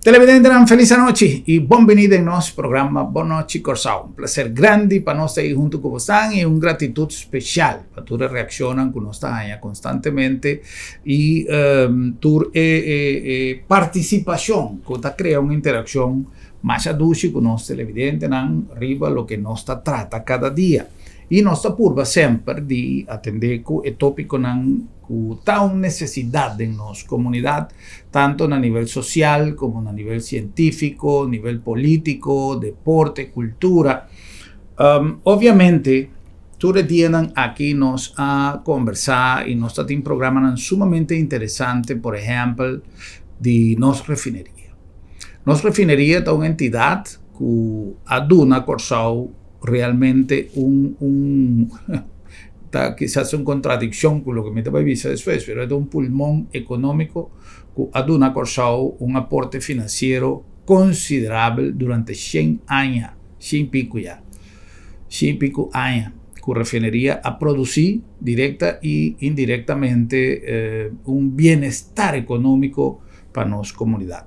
Televidente, feliz noche y bienvenido en nuestro programa Boa Noite Corsao. Un placer grande para nos estar junto con ustedes y una gratitud especial para todos reaccionan con nosotros constantemente y tu participación que crea una interacción más dulce con los televidentes arriba lo que nos trata cada día. Y nuestra curva siempre de atender el tópico que está necesidad en nuestra comunidad, tanto a nivel social como a nivel científico, a nivel político, deporte, cultura. Obviamente, todos tienen aquí nos a conversar y nos tienen programas sumamente interesantes, por ejemplo, de nuestra refinería. Nuestra refinería es una entidad que aduna Corsao realmente quizás en contradicción con lo que me te voy a decir después, pero es un pulmón económico que aduna Corsao un aporte financiero considerable durante 100 años, 100 pico años, que refinería a producir directa y indirectamente un bienestar económico para nuestra comunidad.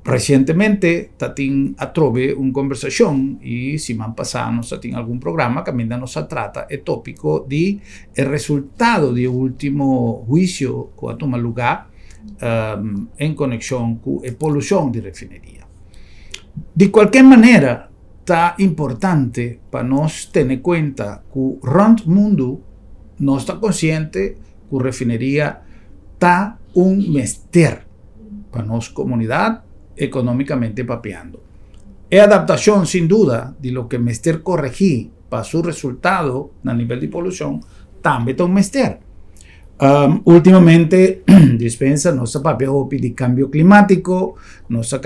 Recientemente, tatín atrove una conversación y si me han pasado, nos tatín algún programa que nos trata el tópico de el resultado del último juicio que ha tomado lugar en conexión con la polución de refinería. De cualquier manera, está importante para nos tener cuenta que el mundo no está consciente que la refinería está un mister para nuestra comunidad económicamente papeando. Es adaptación sin duda de lo que mester corregir para su resultado a nivel de polución, también es un mester. Últimamente, dispensa nuestra papel hopi de cambio climático, nuestra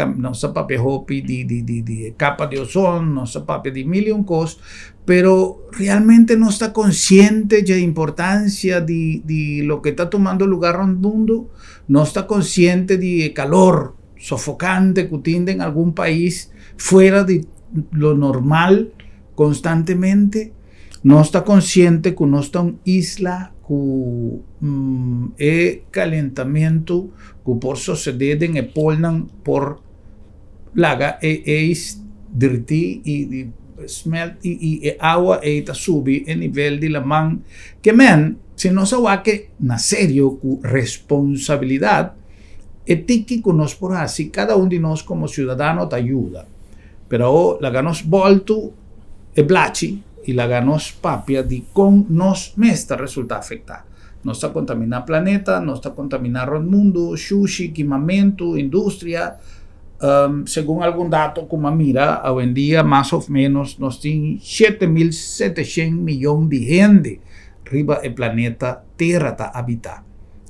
papel hopi de capa de ozono, nuestra papel de million cosas, pero realmente no está consciente de la importancia de lo que está tomando lugar en el mundo, no está consciente de calor sofocante que tiene en algún país fuera de lo normal constantemente, no está consciente que no está en isla que el calentamiento que por suceder en el polnan por laga es dirty y smelt y agua está sube el nivel de la man que men si no se va que na serio responsabilidad ética nos por así, cada uno de nosotros como ciudadano te ayuda. Pero la ganos volto e blachi y la ganos papia de con nos mesta resulta afectar. No está contaminando el planeta, no está contaminando el mundo, sushi, equipamiento, industria. Según algún dato como mira, hoy en día más o menos nos tiene 7.700 millones de gente arriba el planeta Tierra está habitada.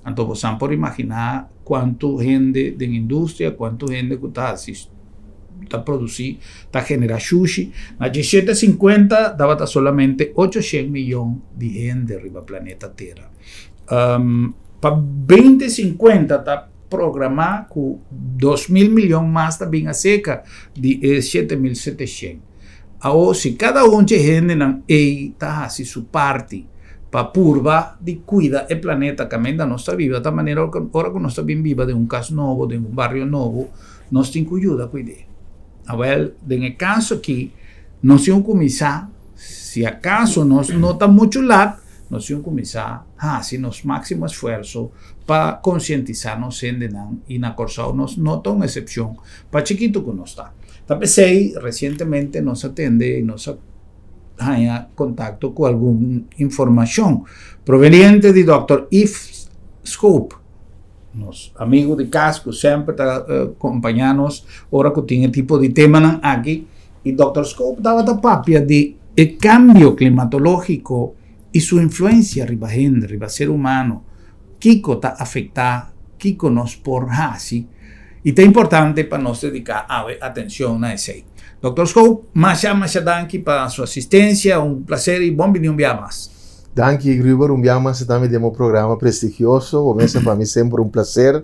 Entonces, vos por imaginar cuánto gente de la industria, cuánto gente que está produciendo, está generando sushi. En 1750 daba solamente 800 millones de gente arriba del planeta Tierra. Para 2050 está programado que 2.000 millones más también a seca de 7.700. Ahora, si cada uno de gente está haciendo su parte, para purva de cuida el planeta que ainda no está viva, de tal manera que ahora que no está bien viva de un caso nuevo, de un barrio nuevo, nos tiene que ayudar a cuidar. A ver, en el caso aquí, nos tiene que comenzar, si acaso no está mucho lado, nos tiene que comenzar a hacer los máximos esfuerzos para concientizarnos y en Corsao nos nota una excepción, para chiquito que no está. También recientemente nos atende y nos haya contacto con alguna información proveniente de Dr. Yves Scope, los amigos de Casco siempre acompañanos ahora que tiene tipo de tema aquí, y Dr. Scope daba la papia de el cambio climatológico y su influencia arriba gente, arriba ser humano, Kiko está afectada, Kiko nos por así, y es importante para nos dedicar atención a ese. Dr. Scope, más danki para su asistencia, un placer y bienvenido un día más. Danki, Gruber, un día más también de un programa prestigioso, comienza para mí siempre un placer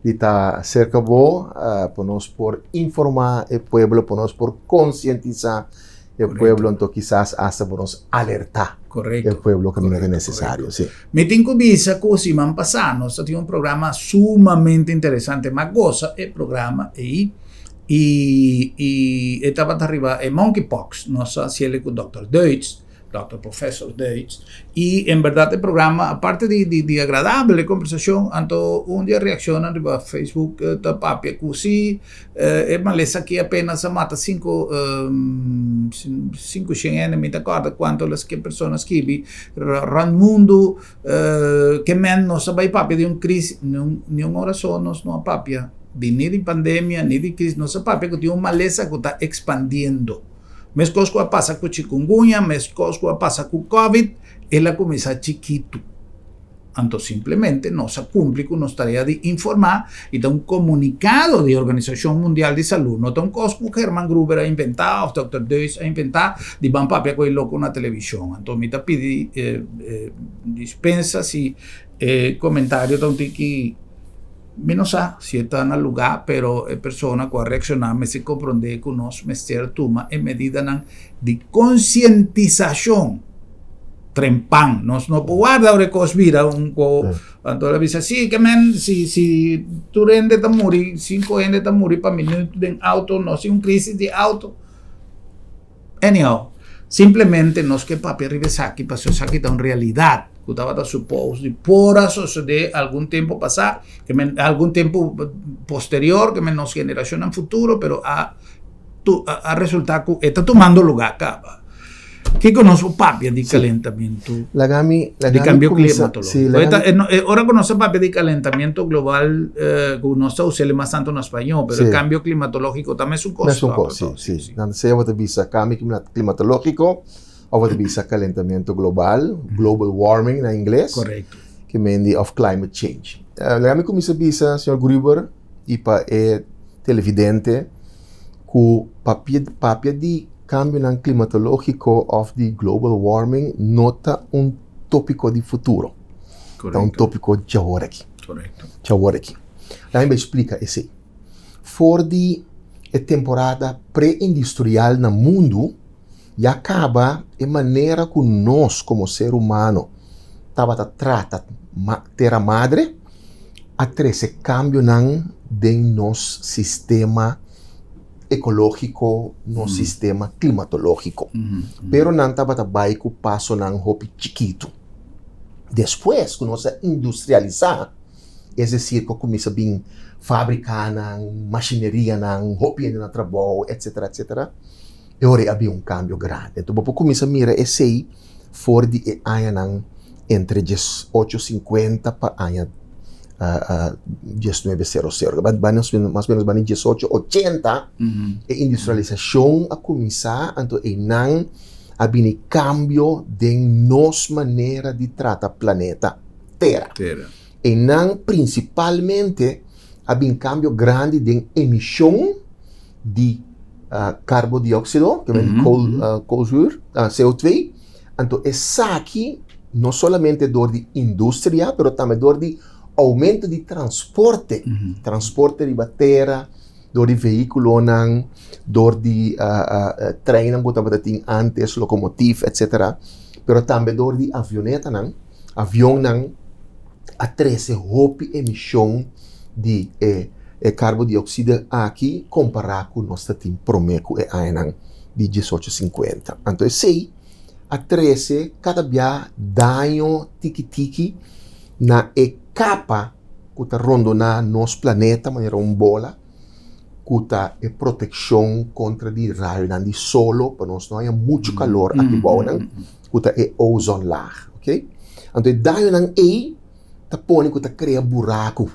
de estar cerca de vos, por informar el pueblo, por concientizar el pueblo, entonces quizás hasta podemos alertar Correcto. el pueblo que no es Correcto, necesario. correcto. Sí. Me tengo visa que si man pasar, nosotros tenemos un programa sumamente interesante, más goza el programa ahí. Y estaba arriba Monkeypox, nos hacía con Dr. Deutsch, Dr. Professor Deutsch, y en verdad el programa, aparte de agradable conversación, anto un día reaccionan arriba a Facebook, papia, que sí, es maleza aquí apenas a mata 500 me acuerdo cuánto las que personas que vi, ran mundo, que men no sabe papia de un crisis, ni un oración no papia, ni de pandemia, ni de crisis, no sabe papia que tiene una maleza que está expandiendo. Mes cosco pasa con chikungunya, mes cosco pasa con COVID, es la comienza chiquito. Entonces simplemente no se cumple con nuestra tarea de informar y da un comunicado de Organización Mundial de Salud. No da un cosco que Hermann Gruber ha inventado, Dr. Deutsch ha inventado, de van papia con el loco en la televisión. Entonces me pidi dispensa si comentario da un tiki menos si está en el lugar, pero persona que reaccionar me se comprende con nos mester tuma en medida de concientización trempan nos no puedo guardar ahora cosvira un co tanto la visa sí que men si tu rende ta muri 5 rende ta muri para minuto de auto no si un crisis de auto anyhow simplemente nos que papi arriba aquí pasó aquí está en realidad que estaba supuesto de por suceder algún tiempo pasar que algún tiempo posterior que menos generación en futuro pero a resultado está tomando lugar acá. ¿Qué conozco papi de calentamiento? La gami de cambio climatológico. Sí, ahora conozco papi de calentamiento global, no se usa más tanto en español, pero el cambio climatológico también es un cosa. Es un cosa, sí. No sé what visa cambio climatológico o what visa calentamiento global, global warming en inglés. Correcto. Que mendi of climate change. La gami comienza visa, señor Gruber, y para televidente, que papi de cambio climatológico of the global warming nota un tópico de futuro. Correcto. Un tópico de ahora aquí. Correcto. De ahora aquí. La me explica esse. For the temporada pré-industrial no mundo, já acaba de maneira que nós, como ser humano, trata terra madre, a esse cambio de nosso sistema ecológico, no sistema climatológico. Pero não estava baixo passo não hopi chiquito. Depois que nós industrializar, esse circo começa a vir fabricar machineria hopi na trabalho, etc, etc. E ora havia cambio grande. Então, depois começa a mirar esse aí, fora de ano entre 1850 para ano 1900, mais ou menos 1880, a industrialização a começar, então não havia cambio de nossa maneira de tratar o planeta Terra. E não principalmente havia cambio grande de emissão de carbodióxido, que vem CO2. Então, essa aqui não somente dor de indústria, mas também dor de aumento de transporte, transporte de terra, dor de veículo, dor de trem, que antes, locomotiva, etc. Pero também dor de avioneta, avião, a 13 hopi emissão de carbodióxido aqui, comparado com nosso tempo promedio de 1850. Então, sei, a 13, cada dia, dano tiki-tiki, na capa que está rondando nosso planeta, de maneira bola, que está proteção contra de raio de solo, para nós não há muito calor aqui embaixo, que está ozone layer, ok? Então, daí está pondo que está criando buraco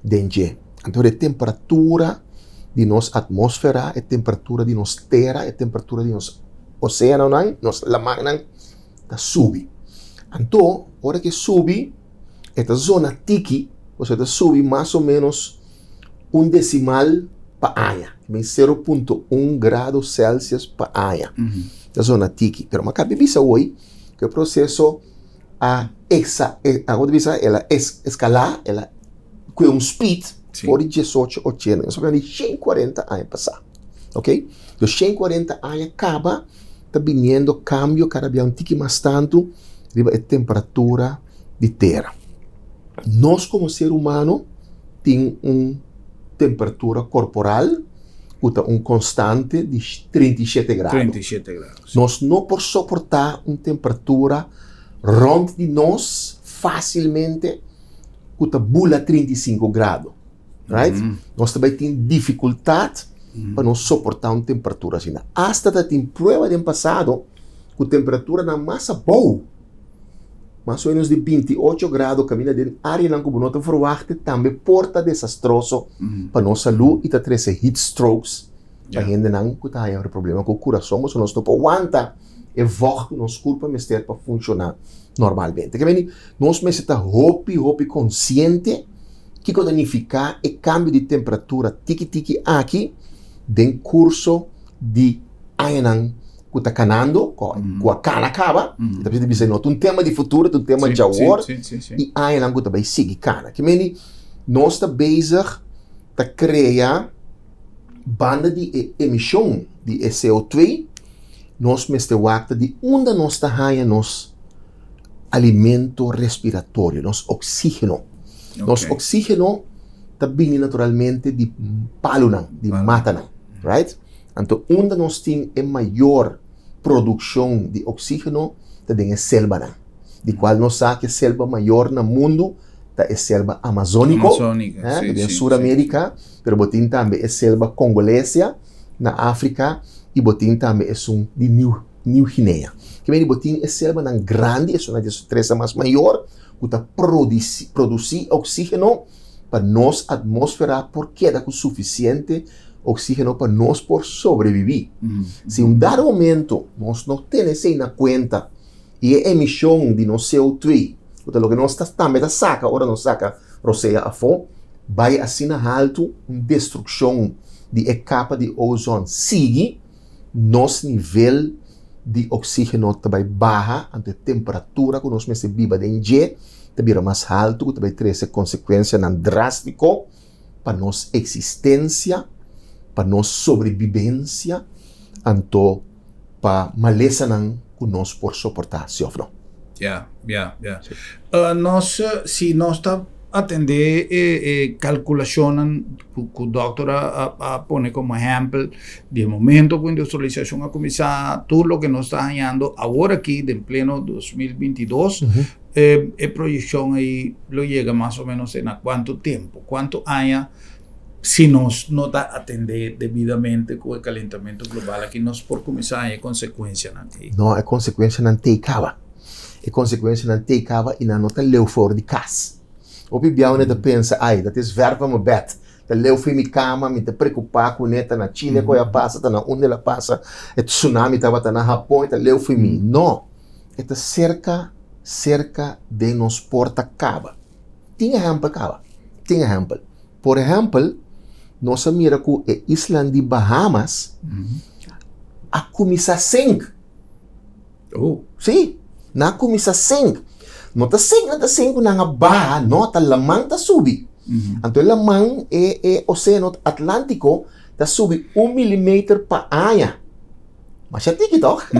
dentro. Então, a temperatura de nossa atmosfera, a temperatura de nossa terra, a temperatura de nosso oceano, nosso lamar, está subindo. Então, a hora que sube, esta zona tiki, ou seja, sube mais ou menos decimal para ano, 0,1 graus Celsius para ano. Esta zona tiki. Mas cabe bisa hoje que o processo ela escalar, ela com speed por 1880, só que de 140 anos passar, ok? Então 140 anos acaba está viniendo cambio cada vez un tiki más tanto riba a temperatura de terra. Nós como ser humano tem temperatura corporal constante de 37 graus. 37 graus. Nós não por suportar uma temperatura rond de nós facilmente bula 35 graus. Right? Nós também temos dificuldade para não suportar uma temperatura assim. Hasta tem prova do passado que a temperatura na massa boa, mais ou menos de 28 graus, caminha dentro da área que nós verwachten, também porta desastroso para nossa saúde e está trazendo heat strokes. Para a gente não tem problema com o coração, mas nós não aguenta e voz nosso corpo para funcionar normalmente. Nós estamos hopi consciente que quando significa o cambio de temperatura tiki aqui, dentro curso de anos que está canando, com a cana acaba, então você dizer, não, um tema de futuro, um tema de agora, e aí não também sigue cana. Que nós está bezig a criar banda de emissão de CO2, nós estamos de onde nós está ganhando nos alimento respiratório, nos oxígeno. Nos oxígeno está vindo naturalmente de palo, de mata, right? Então, onde nós temos a maior produção de oxígeno, tem a selva, de qual nós sabemos que a selva maior no mundo é a selva amazônica, em Sul-América, mas botin também a selva congolesa, na África, e botin também de New Guinea. Que vem botin a selva grande, é uma das três mais maior, que está produzir oxígeno para nossa atmosfera, porque dá o suficiente oxígeno para nós por sobreviver. Se dado momento nós não temos isso na conta e a emissão de nosso CO2, então o que nós também saca, agora nós saca roceia a fome, vai assim na alto uma destruição de capa de ozônio. Sigue, nosso nível de oxígeno também baixa, a temperatura que nós vivemos dentro também mais alto, que também traz consequência drástica para nossa existência, para nossa sobrevivência, então para maleza que nós por suportar, se ou não. Nós, se nós está atender calculação que o doutor põe como exemplo de momento que a industrialização a começar, tudo o que nós está ganhando agora aqui, em pleno 2022, a projeção aí lo chega mais ou menos em quanto tempo, quanto há se nós não está atender devidamente com o calentamento global aqui, nós por começar é consequência aqui. Não, é consequência não tem cava. É consequência não tem cava e não está leu fora de casa. O bibião ainda pensa, dat is verba me bet. Da leu fui mi cama, me te preocupar com neta na Chile, que ela passa, tá na onde ela passa, é tsunami estava tá na Japão, tá leu fui mi. Não, é cerca de nos porta cava. Tem exemplo cava. Tem exemplo. Por exemplo, nós mira que a isla de Bahamas a começar sink. Sim, na começar sink. Não está sink na barra, não está lamang está subi. Então lamang é oceano Atlântico está subi 1 milímetro para área. Mas já tem que tocar.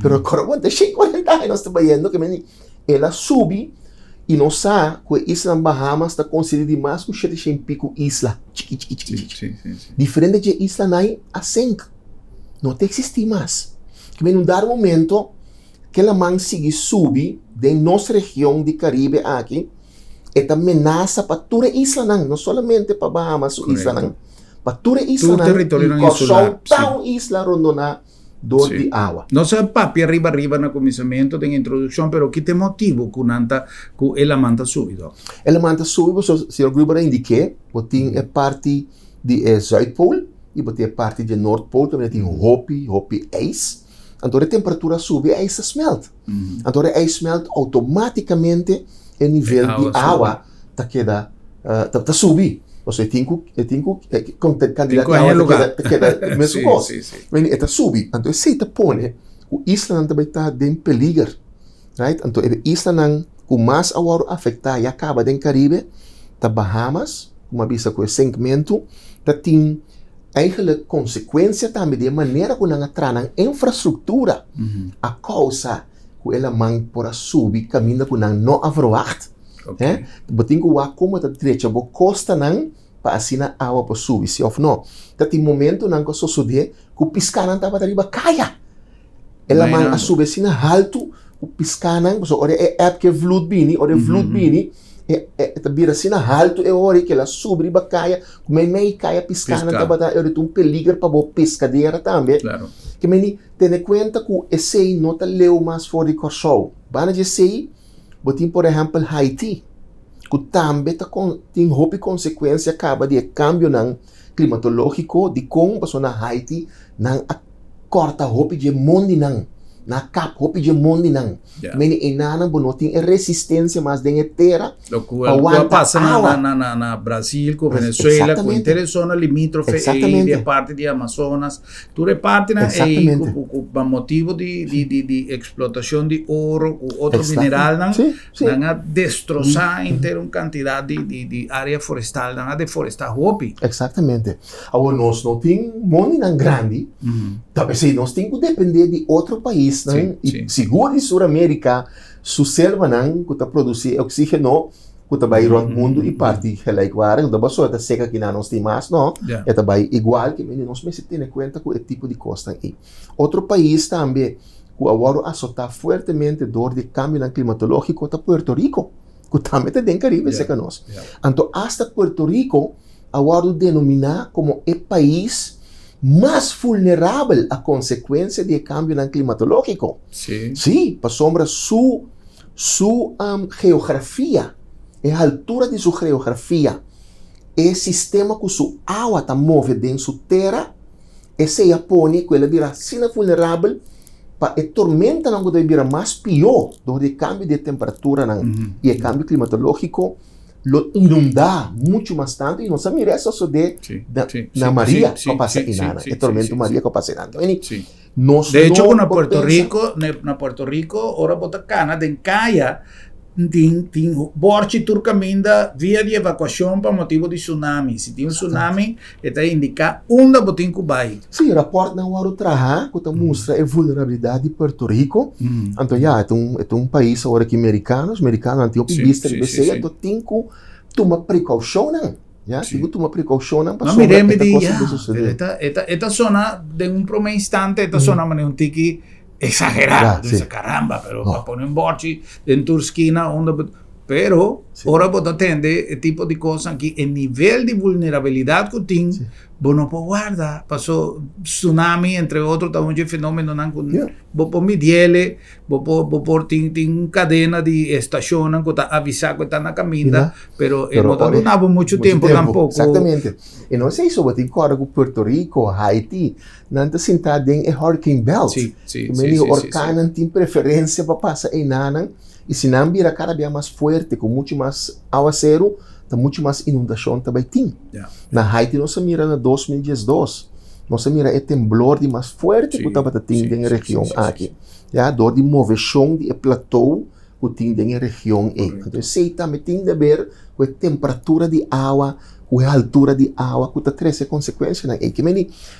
Pero agora quando chega 40 anos nós estamos vendo que ela subi e não sabe que a isla Bahamas está considerada mais que 700 pico isla. Sim. Diferente de isla na a sink. Não tem existir mais. Que em um dado momento que ela man sigue subir de nossa região de Caribe aqui, esta ameaça para toda a isla não somente para Bahamas, isla para toda a isla não, e tão isla rondona dor de água. Não se papi arriba no começamento da introdução, pero que tem motivo que ela manda subido? Ela manda subido, o Sr. Gruber indiquou, tem a parte de Zuidpool e tem a parte de Noordpool, também tem Hopi Ice. Então a temperatura sobe, a ice smelt. Então a ice smelt automaticamente o nível de água está subir. Ou seja, tem que quantidade de água queda mesmo coisa. Está subir. Então se está põe, o isla também está em perigo. Right? Então a isla não com mais água afetada e acaba em Caribe, está Bahamas, uma vista com o sentimento, está tem eigenlijk consequência também de maneira que nós trazemos infraestrutura a causa que ela man por subir caminho que nós não avroacht. Okay. Botin que o como da direita bo costa não para assinar água para subir, se ou não. Tati momento não que sucede que o piscanan tava arriba caia. Ela man a subir assim alto o piscanan, so ora é que vloed bini, ora vloed bini é bira assim alto é hora que ela sube riba caia, como meio caia piscanan tava da é um peligro para bo pescadeira também. Claro. Que meni tene conta que esse não tá leu mais fora de corso. Bana de sei, botin por exemplo Haiti. Que também tem roupa consequência acaba de cambio não climatológico de como passou na Haiti não corta roupa de mundo não na cap roupa de mundo não mas inana bonotin resistência mas de terra lo que passa na Brasil com Venezuela com inteira zona limítrofe e parte de Amazonas tu reparte na com motivo de explotação de ouro ou outro mineral não a destroçar inteira quantidade de área florestal não a deforestar roupa exatamente agora nós não tem mundo não grande talvez nós tem que depender de outro país e seguro em Sul-América, su selva não, que está produzindo oxígeno, que está vai ao mundo e parte ela igual, que basou está seca que não tem mais, não, está vai igual que nós me se tem conta com esse tipo de costa aí. Outro país também que agora está fortemente dor de cambio climatológico está Puerto Rico, que também tem Caribe seca nós. Então hasta Puerto Rico agora denominar como o país mais vulnerável a consequência do cambio climatológico. Sim, para sombra su geografia, a altura de sua geografia, o sistema que sua água está move dentro da sua terra, esse põe que ela vira sina vulnerável para a tormenta não deve virar mais pior do cambio de temperatura e o cambio climatológico lo inundar muito mais tanto e não se mira isso na Maria que passa inana, o tormento Maria que passa inana. De hecho, na Puerto Rico, ora bota cana den caia tem borchi turcaminda via de evacuação para motivo de tsunami. Se tem tsunami, está indicar onde botin cubai. Sim, o rapporto na hora traha que mostra a vulnerabilidade de Puerto Rico. Então, é um país agora que americanos não têm vista de BC, então tem que tomar precaução, não. Tem que tomar precaução não para sobre esta coisa de suceder. Esta zona, de por um instante, esta zona é um tique exagerado, dice caramba, pero para poner un borchi en tu esquina, pero ahora vos atende el tipo de cosas que el nivel de vulnerabilidad que tiene, vos no puedes guardar, pasó tsunami, entre otros, también un fenómeno, vos por midiele, vos por tin cadena de estación, que está avisado que está en la camina, pero no duraba mucho tiempo tampoco. Exactamente. E não sei sobre com Puerto Rico, Haiti, não está sentado em Hurricane Belt. O orcão não tem preferência para passar em nada. E se não vira cada vez mais forte, com muito mais aguacero, tem muito mais inundação também tem. Na Haiti, nós mira na 2012, nós mira o temblor de mais forte que estava tendo na região aqui. Dor de moveção de platô que tem na região aí. Então, sei também tem a ver com a temperatura de água, com a altura de água, que está trazendo consequências na aí. Que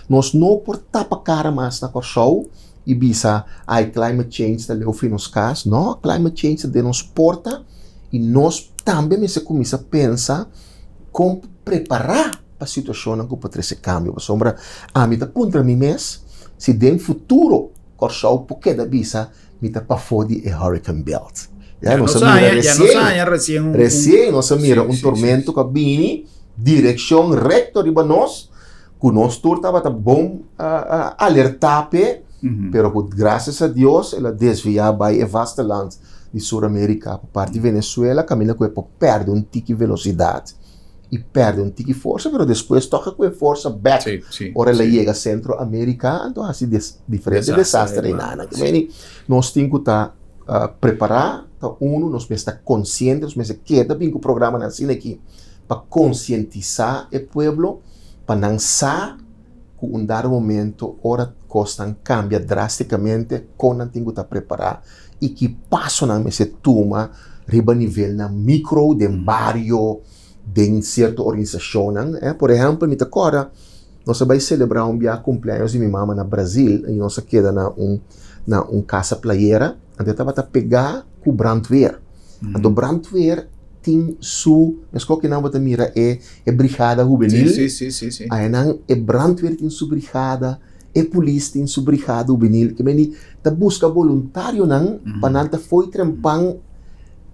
nós não portamos a cara mais na corção, e bisa climate change da leu nos casos, não, climate change de nos porta e nós também se começa a pensar como preparar para a situação que pode ser cambio. Por sombra, a mim tá punta mim mês, se dem futuro corso porque da bisa mita para fora de Hurricane Belt. Já não saia recém nós mira tormento que vem direção reta de nós, que nós estava bom alertar pero graças a Deus ela desvia vai a vasta land de Sul-América para parte de Venezuela caminha com perde tique de velocidade e perde tique de força, pero depois toca com força back ora ela chega a Centro-América, então assim diferente desastre em nada. Nós temos que estar preparar, nós temos que estar conscientes, nós temos que queda bem com o programa assim aqui para conscientizar o povo para não sair que um dado momento, ora costa cambia drasticamente quando tem que estar preparado e que passa na mesa turma, riba nível na micro, de barrio, de certa organização. Por exemplo, me agora, nós vamos celebrar cumpleaños de minha mama na Brasil, e nós queda na casa playera, onde estava a pegar com o brandweer. Então, o brandweer tem mas qual que não vai mira brigada juvenil. Sim. Aí não, brandweer tem sua brigada, polícia tem sua brigada juvenil, que meni tá busca voluntário não, para não foi trampang,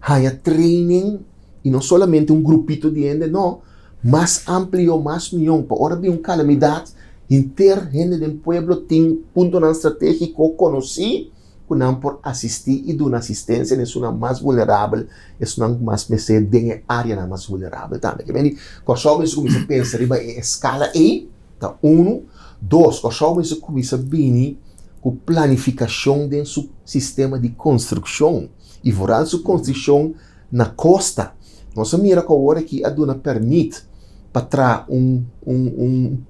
haya training, e não solamente grupito de gente, não, mais amplio, mais milhão, para hora de calamidade, gente do pueblo tem ponto estratégico conhecido, não por assistir e dar assistência, é uma mais vulnerável, é uma mais de área mais vulnerável também. Que bem, quando você começa a pensar em escala E, tá 1, 2, quando você começa a vir com planificação dentro do sistema de construção e vorar sua construção na costa, nós mira com a hora que a dona permite para trazer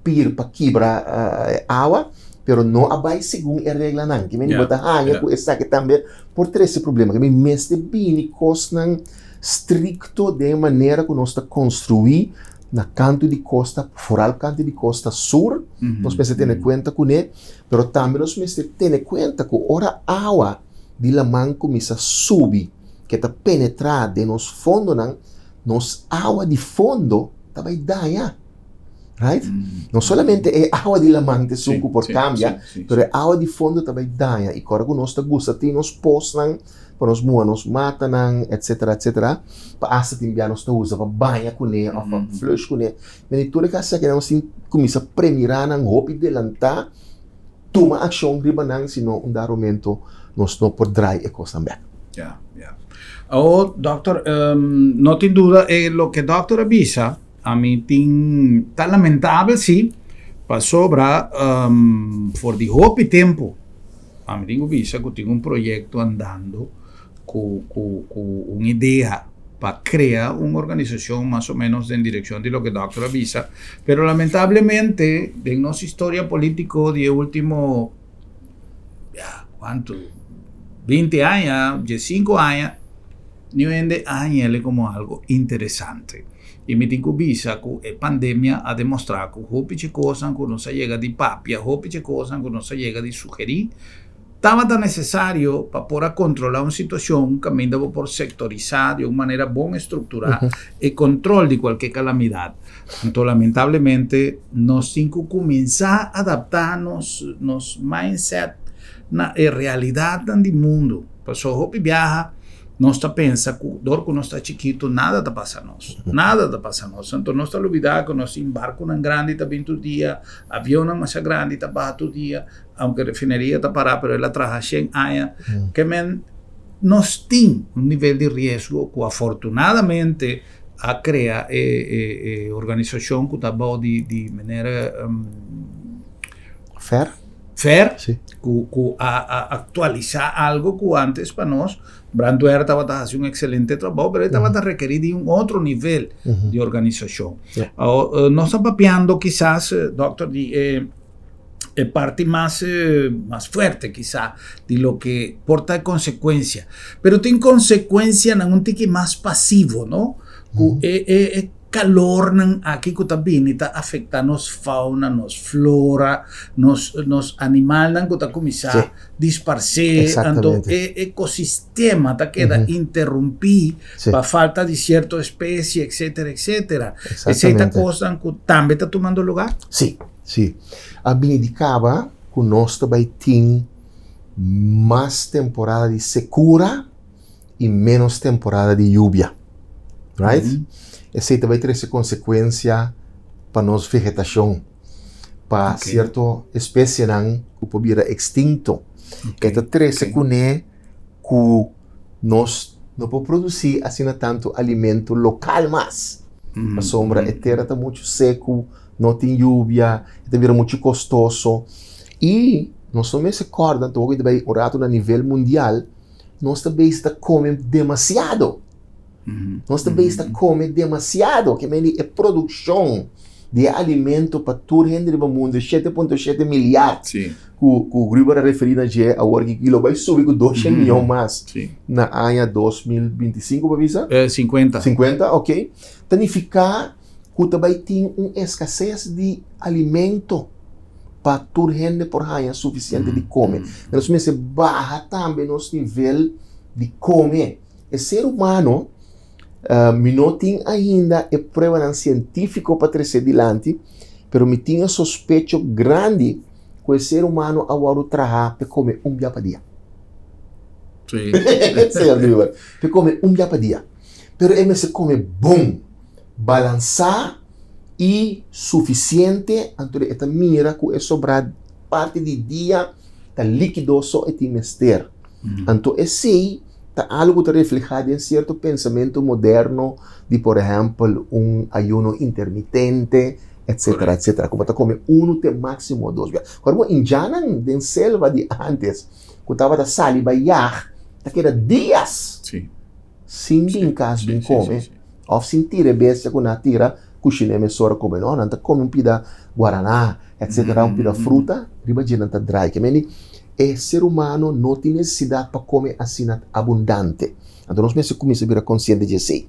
pier para quebrar água, pero não abai segundo a regra não. Que me bota com essa que também por três problema. Que me mestre bem cosnan stricto de maneira que nós está construir na canto de costa, fora canto de costa sul, nós precisamos ter conta com ele, pero também nós precisamos ter conta com ora água de la man começa a subir, que está penetrar de nos fundo não, nos água de fundo tá vai dar right? Não solamente é água de lamante suco por cambia, mas é água de fundo também dá. E agora que nós gosta de nos postam, para nos moa, nos matam, etc. Para essa timbiar nós usa para banhar com ele, ou para flush com ele. Mas tudo que essa que nós começa a premirar na roupa de lantar, toma ação de banang, senão dar momento nós não podrá e coisa também. Yeah. Oh, doctor, não tem dúvida, é o que o doctor avisa. A mim tá lamentável, sim, para sobrar for de hope tempo. A mim tenho visto que tenho projeto andando com uma ideia para criar uma organização mais ou menos em direção de lo que o doctor avisa, pero lamentablemente, en nossa história política de último, ¿cuánto? 20 años, 15 años, no vende años como algo interesante. E me tenho visto que a pandemia ha demonstrado que houve coisas que não se chega de papia, houve coisas que não se chega de sugerir, estava tão necessário para poder controlar uma situação que também deve por sectorizar de uma maneira bem estruturada e controle de qualquer calamidade. Então, lamentavelmente, nós temos que começar a adaptar-nos, nosso mindset na realidade do mundo. A pessoa que viaja, nós pensa que dor que nós está chiquito, nada está passando nada está passando. Então nós está olvidando que nós embarco na grande está bem todo dia, avião na mais grande está para todo dia, aunque a refineria está parada, mas ela traz 100 anos, que nós temos nível de risco que afortunadamente a criar organização que está boa de maneira fair, sí. A actualizar algo que antes para nós, Brandweer estava fazendo um excelente trabalho, mas ele estava a requerir de um outro nível de organização. Nós estamos papeando, quizás, doctor, de parte mais forte, quizás, de lo que porta consequência. Mas tem consequência em um tique mais passivo, não? Calor aqui que também está afetando nos fauna, nos flora, nos animais que está começando a dispersar. Então, o ecossistema está queda interrompido para falta de certa espécie, etc. Essa coisa que também está tomando lugar? Sim. A mim indicava que nós também temos mais temporada de secura e menos temporada de lluvia. Right? Essa vai ter essa consequência para nossa vegetação, para certa espécie que pode vir extinto. Então, teresa que nós não podemos produzir assim tanto alimento local mais. A sombra a terra está muito seco, não tem lluvia, está vira muito custoso. E nós também se acordam, então, que vai orar a nível mundial, nós também está comendo demasiado. Nós também está comendo demasiado, que é produção de alimento para todo o mundo, 7,7 milhares. Que o grupo era referido a agora que ele vai subir com 200 milhões mais na ano 2025, para avisar? 50. 50, ok. Significa também tem escassez de alimento para toda gente por aí suficiente de comer. Nós mesmo barra também nosso nível de comer. O ser humano não tem ainda a prova científica para trazer adiante, mas me tinha sospecho grande que o ser humano agora trabalha para comer dia para dia. Sim. Para comer dia para dia. Mas ele se come bom, balançar e suficiente, então esta mira que é sobrar parte do dia, está liquidoso e tem mester. Então esse está algo que reflejado em certo pensamento moderno de, por exemplo, ayuno intermitente, etc, etc. Como está come tem máximo 2 dias. Agora, em Janan, den selva de antes, que estava da saliva yar, era dias. Sim. Sem caso de come, ou sem tira bestia com a tira, cucina emissora come não, não come pida guaraná, etc, pida fruta, riba de não dry, que meni ser humano não tem necessidade para comer assim abundante. Então nós mesmo começamos a vir consciente de isso,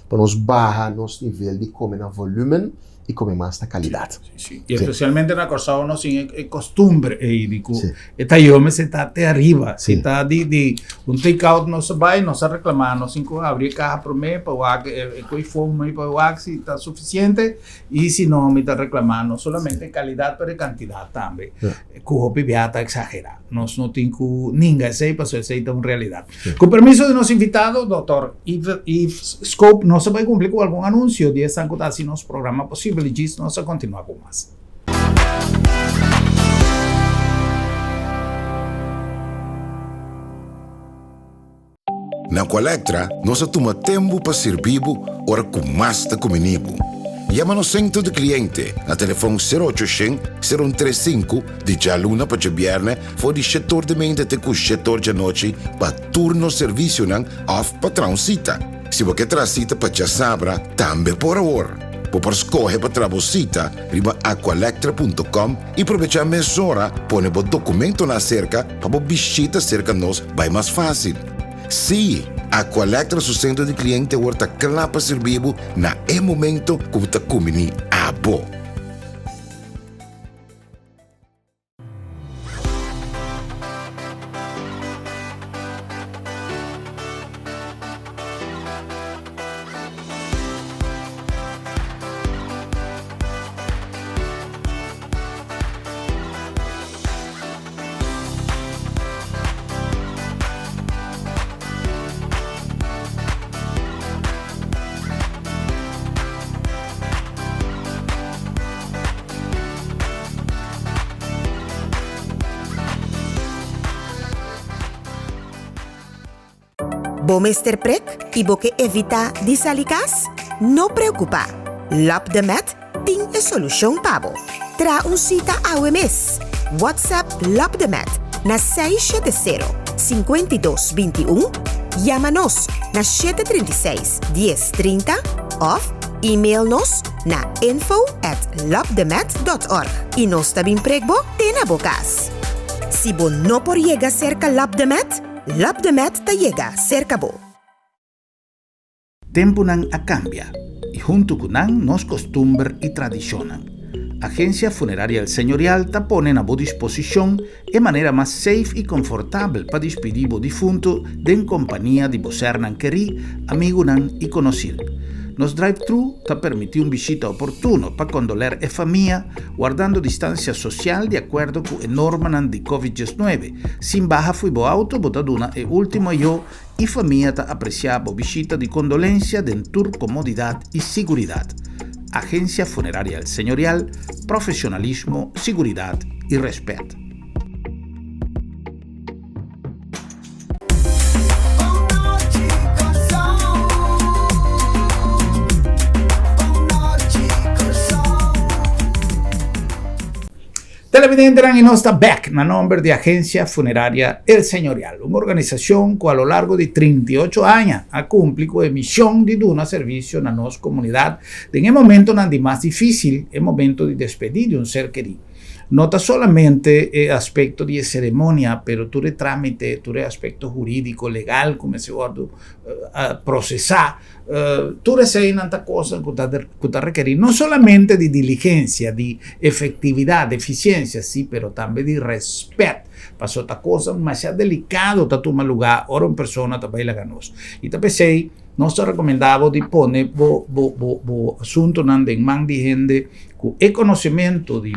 para nos barrar nosso nível de comer na volume e comer mais na qualidade. Sí. Y especialmente na cosa uno sin costumbre dico esta yo me senta até arriba se está de take out no se vai no se reclamar no cinco abrir caja por mês para coi fome para o si está suficiente y si no me está reclamando solamente calidad pero cantidad también cujo pibiata exagera nos no tengo ninguém sei para ser esta una realidad. Con permiso de nuestro invitado doctor if Scope no se va a cumplir con algún anuncio de esta si nos programa posible e nós a continuar com mais. Na Colectra, nós toma tempo para servir ora com mais de comunibo. Llama no centro de cliente a telefone 0800-035 de jaluna para viernes for de setor de mente até com setor de noite para turno serviço não off patrão cita. Se você traz cita para já sabra, também por hora. Por escolher para trabalhar, riba aqualectra.com e aproveitar a mesura, põe o documento na cerca para visita cerca nós vai mais fácil. Sim, Aqualectra, seu centro de cliente, está claro para servir na momento que você combina a boa. Bom Mr. Prek e boque evita disalicas? Não preocupa. LabTheMed tem a solução para você. Tra cita ao mês. WhatsApp LabTheMed na 670-5221. Chama-nos na 736-1030 ou e-mail-nos na info@labthemed.org. E nós também prego tem na bocas. Se você não por chegar cerca LabTheMed, LabTheMed te llega cerca bo. Tempo nan a cambia y junto con nan nos costumbre y tradicionan. Agencia Funeraria El Señorial te pone a tu disposición de manera más safe y confortable para despedir o difunto en compañía de voser nan queri, amigo nan y conocido. Nos drive-thru te permite un visita oportuno para condoler a familia guardando distancia social de acuerdo con la norma de COVID-19. Sin baja fui bo auto, botaduna e último yo y familia te apreciaba visita de condolencia de tur comodidad y seguridad. Agencia Funeraria El Señorial, profesionalismo, seguridad y respeto. Televidente y no está back na nombre de Agencia Funeraria El Señorial, una organización que a lo largo de 38 años ha cumplido la misión de dar servicio a nuestra comunidad en el momento más difícil, el momento de despedir de un ser querido. No está solamente el aspecto de ceremonia, pero todo el trámite, todo el aspecto jurídico, legal, como se guarda procesar, todo ese tanta cosa que está requerir, no solamente de diligencia, de efectividad, de eficiencia, sí, pero también de respeto. Pasó esta cosa demasiado delicado, está tomando lugar, ahora una persona también la ganó. Y también sei, nos recomendamos de poner asunto en man de gente con el conocimiento de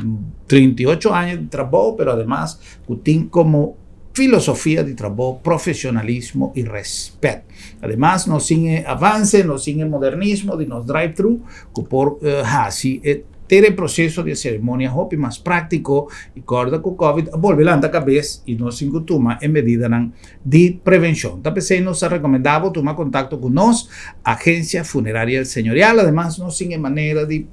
38 años de trabajo, pero además que tiene como filosofía de trabajo, profesionalismo y respeto. Además, nos sigue avance, nos sigue modernismo de nos drive-thru, que por así ter el proceso de ceremonia hopi más práctico y corda con COVID volver a la cabeza y nos incutuma en medida de prevención. También nos ha recomendado tomar contacto con nos, Agencia Funeraria El Señorial. Además, nos sigue manera de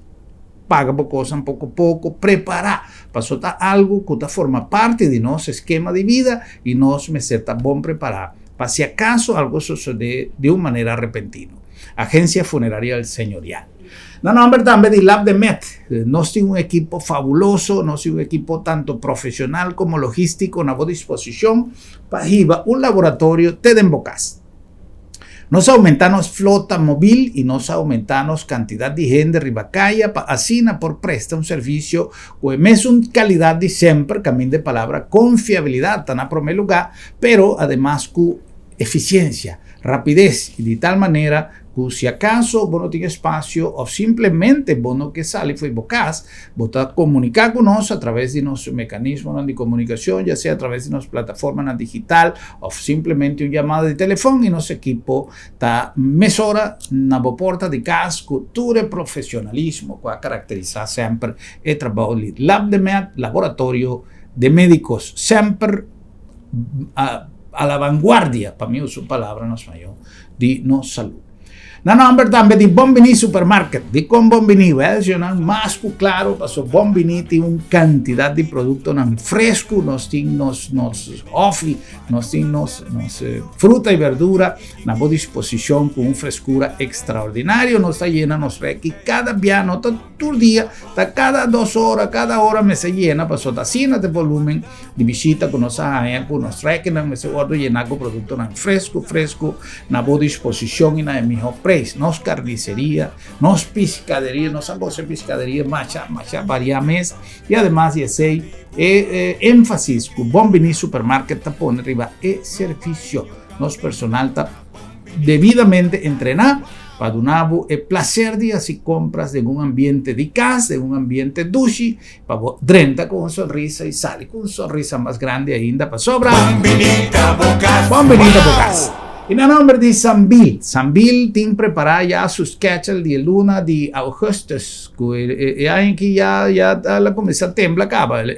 pagar por cosas poco a poco, preparar para soltar algo que forma parte de nuestro esquema de vida y nos me está bon preparar para si acaso algo sucede de una manera repentina. Agencia Funeraria El Señorial. No, nombre también de Lab de Met. Nos tiene un equipo fabuloso, nos tiene un equipo tanto profesional como logístico, a disposición para un laboratorio de Bocas. Nos aumentamos flota móvil y nos aumentamos cantidad de gente ribacaya para así por prestar un servicio con calidad de siempre, camino de palabra, confiabilidad, tan a primer lugar, pero además con eficiencia, rapidez y de tal manera que si acaso vos no tienes espacio o simplemente vos no que sale fue bocas, vos te comunicar con nosotros a través de nuestro mecanismo de comunicación, ya sea a través de nuestra plataforma digital o simplemente un llamado de teléfono y nuestro equipo está mesora na porta de casa cultura y profesionalismo que va a caracterizar siempre el trabajo de Lab de Med, laboratorio de médicos, siempre a la vanguardia, para mí su palabra no es mayor, de nos salud. No, nombre también de Bombini Supermarket, de con Bombini, más claro, pasó Bombini tiene una cantidad de productos frescos, nos ofre, nos fruta y verdura, a disposición con una frescura extraordinaria, nos está llena, nos requi, cada día, no todo el día, cada 2 horas, cada hora me se llena, pasó está llena de volumen de visita con nos requi, me se guarda llenar con productos fresco, a disposición y a mejor precio. Nos carnicería, nos pescadería, nos ambos pescadería, macha varias mes y además y ese énfasis que Bombini Supermarket está pone arriba el servicio, nos personal está debidamente entrenado para dar el placer de hacer compras de un ambiente de casa, de un ambiente dushi, para drenta con una sonrisa y sale con una sonrisa más grande ainda para sobra. Bombinita Bocas. Y en nombre de Sambil tiene preparado ya su schedule de luna de agosto, que hay que ya la comienza a temblar,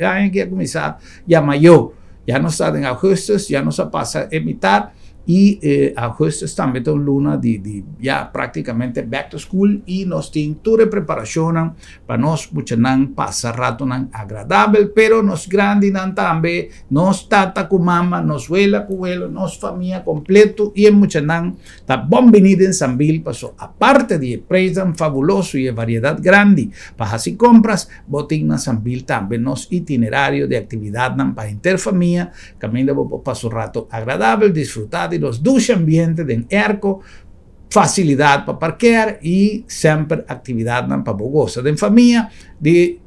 hay que comenzar ya mayo, ya no está en agosto, ya no se pasa a mitad. Y agosto también es luna de ya prácticamente back to school y nos tiene toda preparación para nos muchanan pasar rato agradable, pero nos grande también, nos tata con mamá, nos huela con huelo, nos familia completo y en muchanan está bombinida en Sambil pasó aparte de precio fabuloso y de variedad grande para así compras, botín en Sambil también nos itinerario de actividad para interfamilía, camino paso rato agradable, disfrutar y los dos ambientes de arco, facilidad para parquear y siempre actividad para bogosa de familia de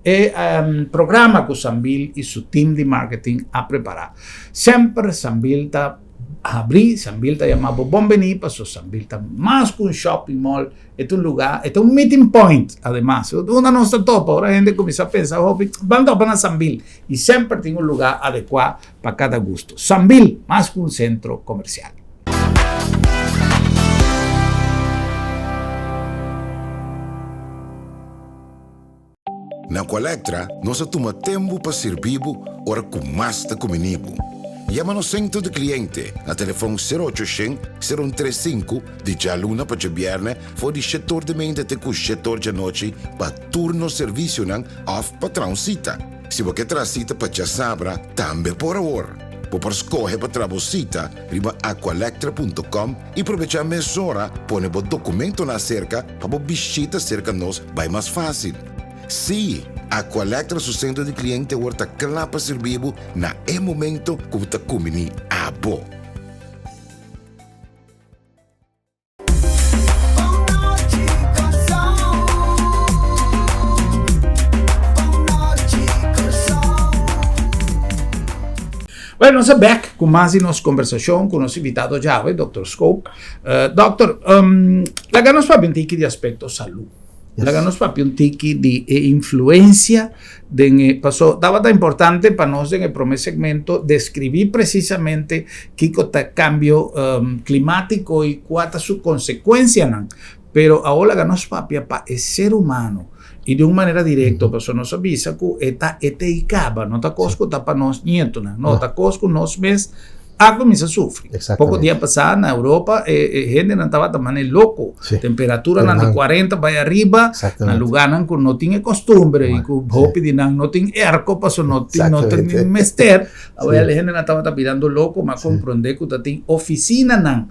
programa que Sambil y su team de marketing ha preparado. Siempre Sambil está abrir, Sambil está llamado Bombini, pasó Sambil está más que un shopping mall, es un lugar, es un meeting point, además, una nuestra topa, ahora la gente comienza a pensar, vamos a poner Sambil, y siempre tiene un lugar adecuado para cada gusto. Sambil, más que un centro comercial. Na Colectra, nós toma tempo para servir ora com mais da comunibo. Llama no centro de cliente na telefone 0800-035 de già luna para viernes for di setor de mente te cu setor de noite para turno serviço nan off patrão cita. Se você transita para Chasabra, também por favor. Por escolher para trabalhar, riba aqualectra.com e aproveitar a mesura, põe o documento na cerca para visita cerca nós vai mais fácil. Sim, Aqualectra, seu centro de cliente, está claro para servir na momento que você come a bo. Bueno, nós back com mais nossa conversação com nosso invitado já, Dr. Scope. Doctor, lá nós vamos falar de aspecto saúde. Lá nós vamos falar de influência. Passou, estava importante para nós no primeiro segmento descrever precisamente que é o cambio climático e qual é a sua consequência. Pero agora nós vamos falar para o ser humano. E de uma maneira direta, a pessoa nos avisa que está icaba, não está cosco, está para nós nieto, não está cosco, nós mês, a começa a sofrer. Pouco dia passado, na Europa, gente não estava também louco, temperatura não de 40 vai arriba, na lugar não tinha costume, e que o hopi de não tinha erco, passou não tinha mester, agora a gente não estava virando louco, mas compreender que tem oficina não.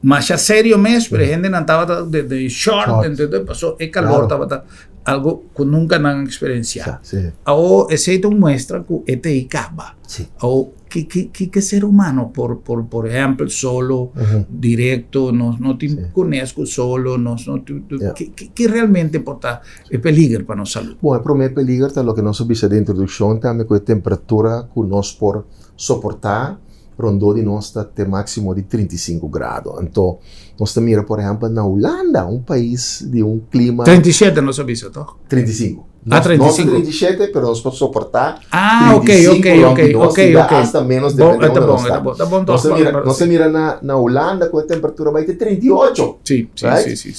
Mas a sério mesmo, pero a gente não estava de short, entendeu? Passou, o calor estava algo que nunca han experienciado. Ahora, ese muestra que este icaba. Ahora, que ser humano, por ejemplo, solo, directo, no te conozco solo, que realmente porta el peligro para nuestra salud. Bom, el primer peligro es lo que nos viste de introducción, también con la temperatura que nos por soportar, rondou de nós até máximo de 35 graus. Então, nós mira, por exemplo, na Holanda, um país de um clima... 37 não sabia, tá? 35. Nós 35. Nós 37, mas nós podemos suportar 35, ok. Hasta menos, dependendo de onde está. Tá bom. Nós mira na Holanda, com a temperatura vai ter 38. Sim.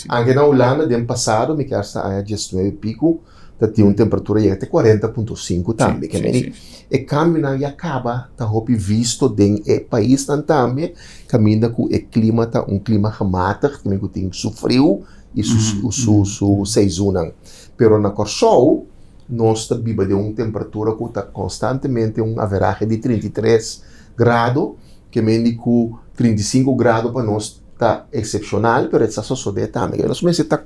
Aqui na Holanda, do ano passado, me quero estar a 19 e pico, tinha uma temperatura de até 40,5 também. E cambio não acaba, tá visto dentro do país também, caminha com o clima, tá clima climático, também que tem frio e su seisonan. Pero na Corsol, nós vivemos de uma temperatura que está constantemente average de 33 graus, que menos que 35 graus para nós está excepcional, pero essa sucede também. Nós mesmo está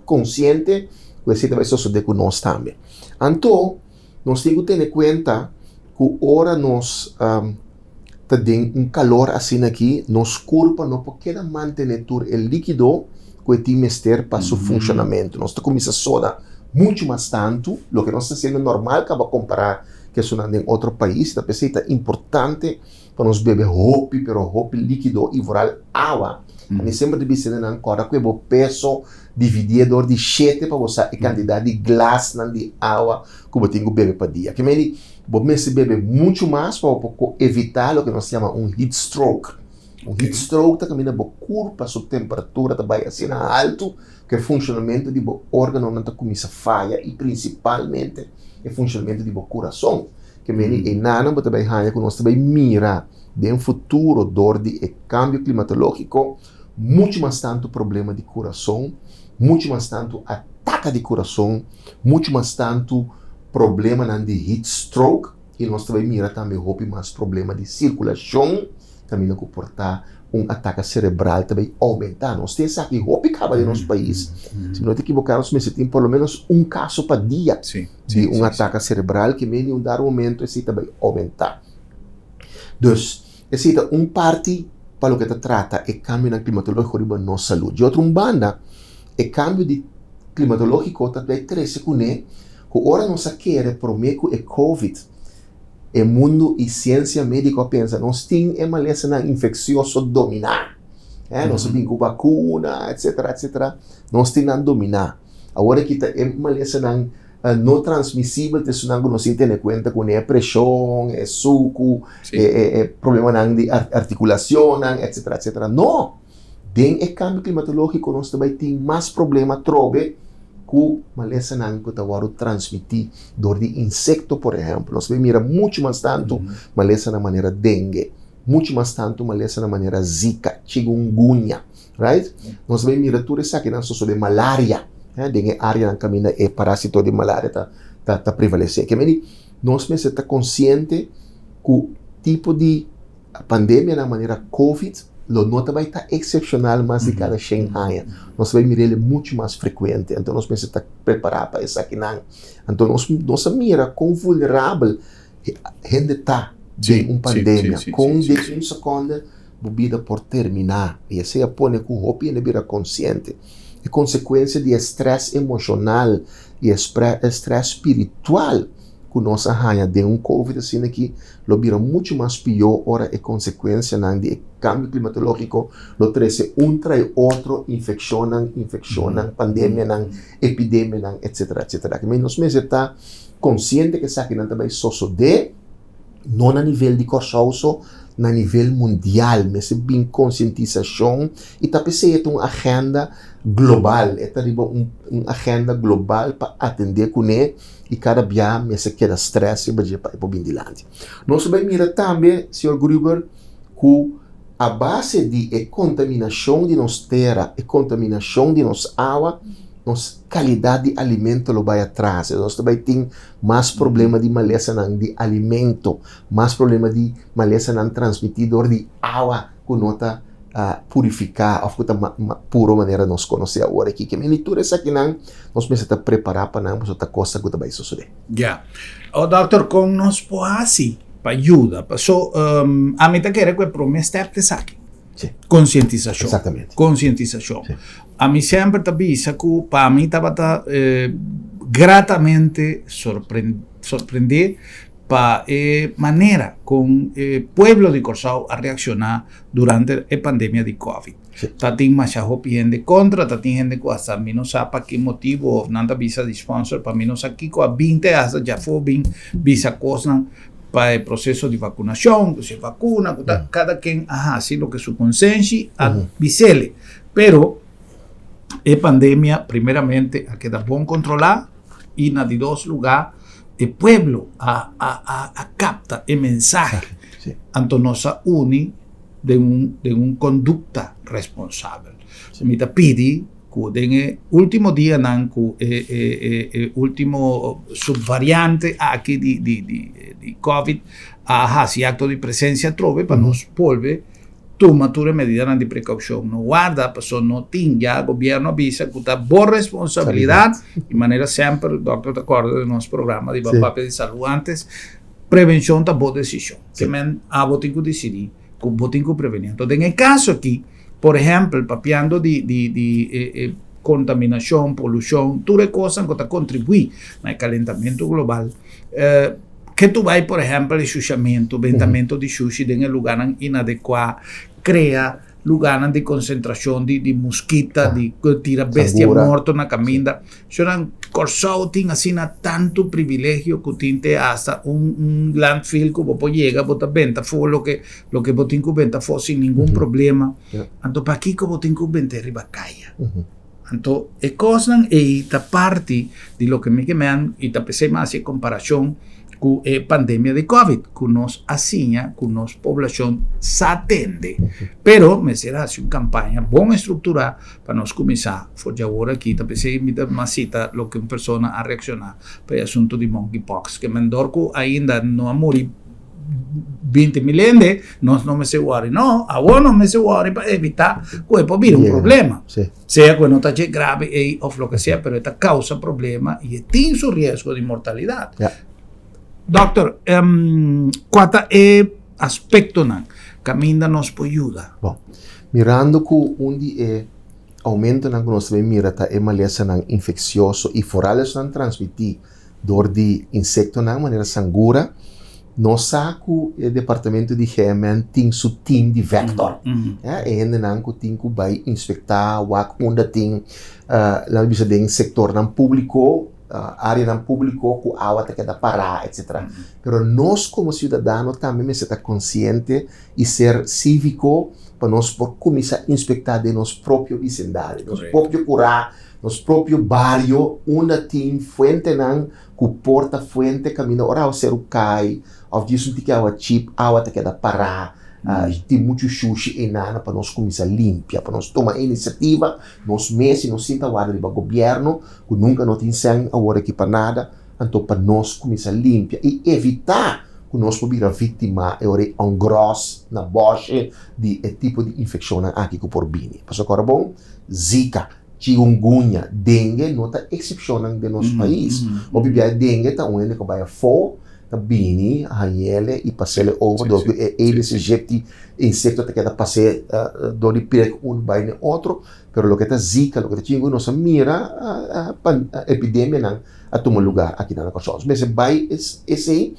consciente que isso vai suceder com nós também. Então, nós temos que ter em conta que ora nós tem calor assim aqui, nos corpo não pode manter o líquido que tem mister para seu funcionamento. Nós temos que soda muito mais tanto, o que nós está sendo normal que vai comparar que é em outro país, da pessoa é importante para nós beber hopi, pero hopi líquido e virar água. A gente sempre deve ser ancora que o peso dividido de 7 para você a quantidade de glass de água que você tem que beber para dia. Que meio você bebe muito mais para evitar o que nós chamamos heat stroke. Heat stroke está caminhando para o corpo, a sua temperatura está assim alto, que o funcionamento do órgão não começa a falhar e principalmente o funcionamento do coração. Que meio é nada para também que nós também mira de um futuro dor de cambio climatológico, muito mais tanto problema de coração, muito mais tanto ataque de coração, muito mais tanto problema de heat stroke, e nós também mira também mais problema de circulação, também não comportar ataque cerebral também aumentar. Nós temos aqui acaba de nosso país. Se não te equivocarmos, nós temos pelo menos caso para dia de ataque cerebral que meio em dado momento esse também aumentar. Então, esse é parte para o que trata é cambio climatológico de nossa saúde. De outra banda, é cambio de climatológico também trece com que ora nós queremos prometer é COVID. O mundo e ciência médica pensa, nós temos uma lesão infecciosa dominar. Nós temos vacuna, etc. Nós temos que dominar. Agora que é uma lesão não transmissível, nós temos que ter conta com a pressão, suco, problema de articulação, etc. Não! Dentro do cambio climatológico, nós também temos mais problema, trobe, que uma lesão que está transmitir dor de insecto, por exemplo. Nós vemos muito mais tanto uma lesão na maneira dengue, muito mais tanto uma lesão na maneira zika, chikungunya, right? Nós vemos tudo isso aqui na de malária, dengue área na caminho é parasito de malária tá prevalecer. Que nós mesmos está consciente que o tipo de pandemia na maneira COVID, lo nota vai estar excepcional, mas de cada 100 anos. Nós vai mirar ele muito mais frequente, então nós mesmos está preparado para isso aqui não. Então nós mira quão vulnerável a gente está de uma pandemia, com de um segundo a vida por terminar, e assim a põe que o roupa e vira consciente. É consequência de estresse emocional e estresse espiritual que nós arranha de Covid, assim que lo vira muito mais pior, ora é consequência de cambio climatológico, lo trece trai outro, infeccionam, pandemia, epidemia, etc. Mas nós mesmos está consciente que isso aqui não vai suceder, não a nível de corsoso, na nível mundial, mas bem conscientização e também é uma agenda global, é uma agenda global para atender com ele e cada dia mais queda stress para ir bem dilante. Nós vamos mirar também, Sr. Gruber, que a base de contaminação de nossa terra e contaminação de nossa água, nossa qualidade de alimento vai atrás. Nós também temos mais problema de maleza de alimento, mais problema de maleza não transmitidor de água que nota purificar, ou que está pura maneira nós conhecer agora aqui. Que miniatura essa aqui não, nós precisamos preparar para não outra coisa que vai suceder. Yeah. O doutor, com nós pode para ajuda, a mim tá querendo que promessa é aqui. Conscientização. Exatamente. Conscientização. Sim. A mim sempre está vista que para mim estava gratamente surpreender para a maneira como o povo de Corsau a reaccionar durante a pandemia de Covid. Tá tem mais gente contra, tá tem gente que hasta mim não sabe para que motivo, não tá visa de sponsor, para mim não sabe que com a 20 hasta já foi bem visa coisa para o processo de vacunação, que se vacuna, cada quem assim o que su consciência avisele. Pero a pandemia, primeiramente, a queda bom controlar e na de dois lugares, o pueblo a capta o mensagem, então nós une de conduta responsável. Me tá pedi que no último dia, último subvariante aqui de COVID, se acto de presença trove para nos volver tomar medidas de precaução. Não guarda, pessoa não tem, já o governo avisa que está boa responsabilidade, de maneira sempre, o doutor está acorda do nosso programa de papel de saúde antes, prevenção está boa decisão. Que a botem que decidir, que botem que prevenir. Então, no caso aqui, por exemplo, papiando de contaminação, poluição, tudo é coisa que contribui no calentamento global. Que tu vai, por exemplo, enxuxamento, ventamento de sushi em lugar inadequado, cria lugar de concentração de mosquita, de tira bestia morta na caminha. Será Corsau tem assim tanto privilégio que tem hasta landfill que você chega, você venta fora o que você tem que venta fora sem nenhum problema. Então, para aqui que você tem que venta riba caia. Então, é coisa e a parte de lo que me queman e a pensei mais em comparação com a pandemia de Covid, que nós assinha, que nossa população se atende. Pero, me será uma campanha bem estruturada para nós começar. Foi agora aqui, tá pensei mais cita o que uma pessoa a reaccionar para o assunto de monkeypox, que mendorco ainda não a morir 20 milende, nós não me se guardi. Não, agora não me se guardi para evitar que pode vir problema. Seja que não está grave ou o que seja, pero esta causa problema e tem seu risco de mortalidade. Doctor, qual é o aspecto que ainda nos pode ajudar? Bom, mirando que onde aumento que nós vemos mira é maleza infeccioso e forales não transmitir dor de insecto de maneira segura, nós sabemos que o departamento de higiene tem seu time de vector. E ainda não tem que vai inspectar onde tem lá no setor público, área não público, que a água tem que parar, etc. Pero nós, como cidadãos, também temos que estar consciente e ser cívico para nós começar a inspectar de nosso próprio vecindário, nosso próprio curar, nosso próprio bairro, onde tem fonte, que porta fonte, caminho, ora o ser o cai, ou diz que a água chip, a água tem que parar. Tem muito sushi e nada para nós começar a limpar, para nós tomar iniciativa, nós mesmos, nós sinta guarda do governo, que nunca não tem sangue agora aqui para nada, então para nós começar a limpar e evitar que nós podemos vítima e um grosso na bocha de tipo de infecção aqui que por bini. Passou agora bom? Zika, chikungunya, dengue, não está excepcionando de nosso país. O bibia dengue está onde que vai for, tá bini, hanhele e passele over, do eles jeti insecto que está passando do de pire vai no outro, pero lo que está zika, lo que está chikungunya, nossa mira a epidemia não a tomar lugar aqui na nossa costa. Mas vai esse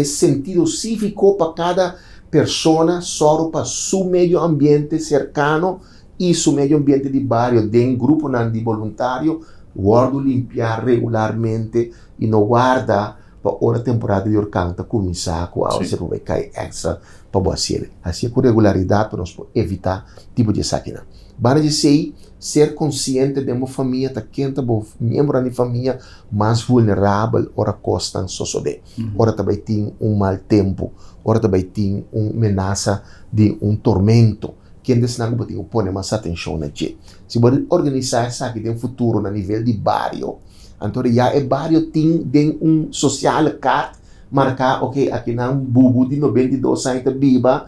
sentido cívico para cada pessoa, só para seu meio ambiente cercano e seu meio ambiente de bairro, de grupo de voluntário, guarda limpar regularmente e não guarda para a temporada de orcanta começar com a você vai cair extra para você. Assim com regularidade para nós evitar tipo de saquina. Para dizer ser consciente de uma família tá quente membro da família mais vulnerável ora costam sosode. Ora também tem mau tempo, ora também tem ameaça de tormento. Quem desnega botinho põe mais atenção na gente. Se você organizar isso aqui no futuro na nível de bairro, então já é bairro tem social card marcar, ok, aqui na bubu de 92 anos biba,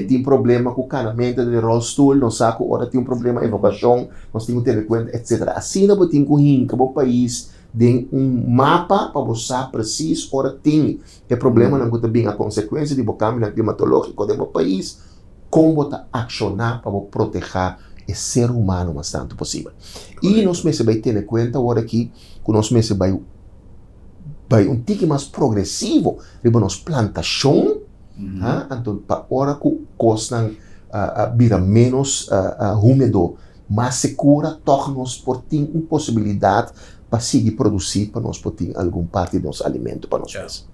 tem problema com o canamento de rostool, não sabe, ora tem problema de evocação, nós temos que ter em conta, etc. Assim, nós temos que o país tem mapa para você preciso, ora tem problema, não tem bem a consequência de cambio climatológico do país, como está acionar para proteger o ser humano o mais tanto possível. E nós mesmos vai ter em conta agora que nós mesmos vai tique mais progressivo de nossa plantação, então para hora que costam vira menos úmido, mais segura, torna-nos por ter uma possibilidade para seguir produzir para nós por ter alguma parte do nosso alimento para nós mesmos.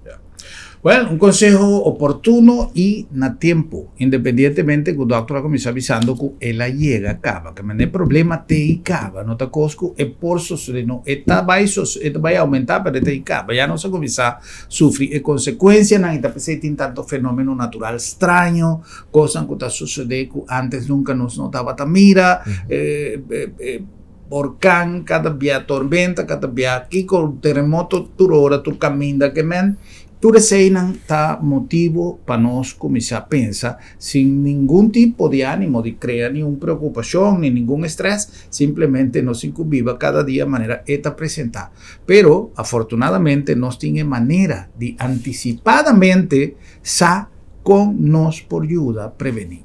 Bueno, un consejo oportuno y na tiempo, independientemente que el doctor comienza avisando que ella llega acaba, que no hay problema te acaba, no te cosco e por suceder, no, esta va a aumentar, pero te acaba, ya no se comienza a sufrir consecuencias, no está presente tanto fenómeno natural extraño, cosas que está sucediendo que antes nunca nos notaba tamira, volcán, cada día tormenta, cada día aquí con terremoto, tu hora, tu camina, que men, tu receina está motivo para nós começar a pensar sem nenhum tipo de ânimo, de criar nenhuma preocupação, nem nenhum estresse, simplesmente nos incubiva cada dia a maneira de apresentar. Pero, afortunadamente, nós temos maneira de antecipadamente sa com nós por ajuda prevenir.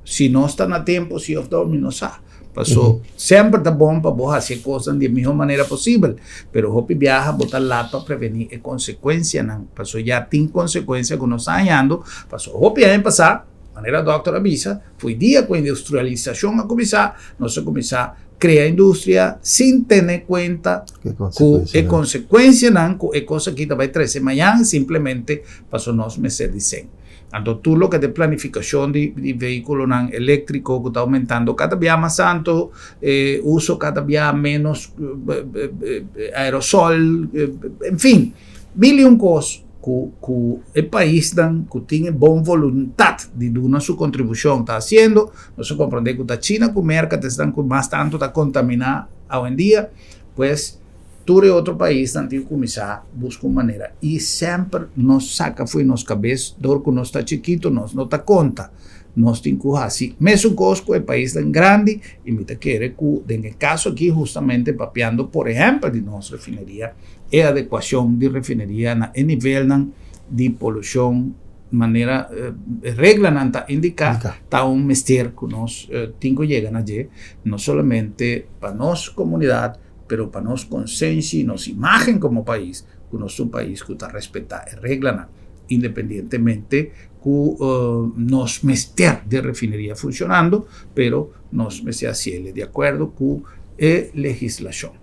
Se não está na tempo, se eu dormir, não sa. Passou, sempre está bom para você fazer coisas da melhor maneira possível, pero hopi viaja botar lá para prevenir a consequência não, passou já tem consequência que nós estamos ganhando, passou hopi a passar, maneira doutor avisa, foi dia com a industrialização a começar, nós começar a criar indústria sem ter em conta que a consequência não, que a coisa que vai trazer amanhã, simplesmente passou nós meses de 100. Então, tudo que é de planificação de veículo elétrico que está aumentando cada vez mais tanto, uso cada vez menos aerosol, enfim, milhões de coisas que o país que tem boa vontade de dar sua contribuição está fazendo. Nós compreendemos que a China, que o mercado está mais tanto está contaminado hoje em dia, pues todo outro país tem que começar a buscar uma maneira. E sempre nos saca foi nos cabeça, dor que nós está chiquito, nós não está conta. Nós temos que assim. Mesmo que o país é grande, e me quer que, no caso aqui, justamente papeando, por exemplo, de nossa refinaria, é a adequação de refinaria na nível de poluição, maneira, regra não está indicada, está mistério que nós temos que chegar allí, não somente para nossa comunidade, pero para nossa consciência e nossa imagem como país, que nosso país que está a respeitar a regra, independentemente que nos mestre de refineria funcionando, pero nos mestre cielo de acordo com a legislação.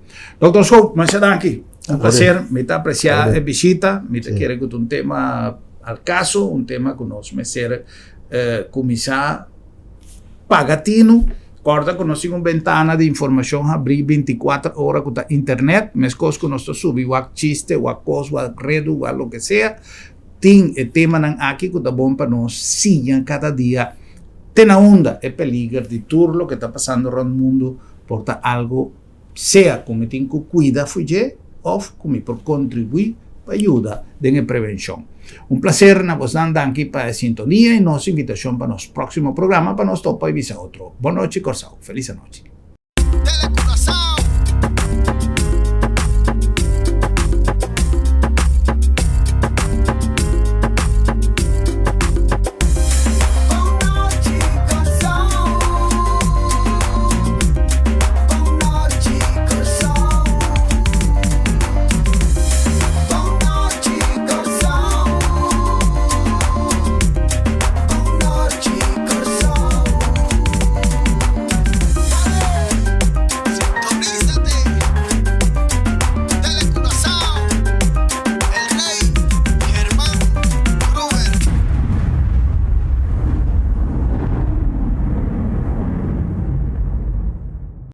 Dr. Scope, nós estamos aqui. Um prazer, me está apreciar a visita, me está querendo que um tema ao caso, um tema que nós mestre começar pagatino. Recorda que nós temos uma ventana de informação abrir 24 horas com a internet, mas coisas que nós subimos, o chiste, o coisa, o redo, o lo que seja, tem o tema aqui que está bom para nós, sim, cada dia, tem na onda, é peligro de tudo o que está passando no mundo, porta algo, seja como tem que cuidar, fugir, of como por contribuir para ayuda en prevención. Un placer, nos dan aquí para sintonía y nos invitación para nuestro próximo programa para nos topa y visa otro. Buenas noches, Corsao. Feliz noche.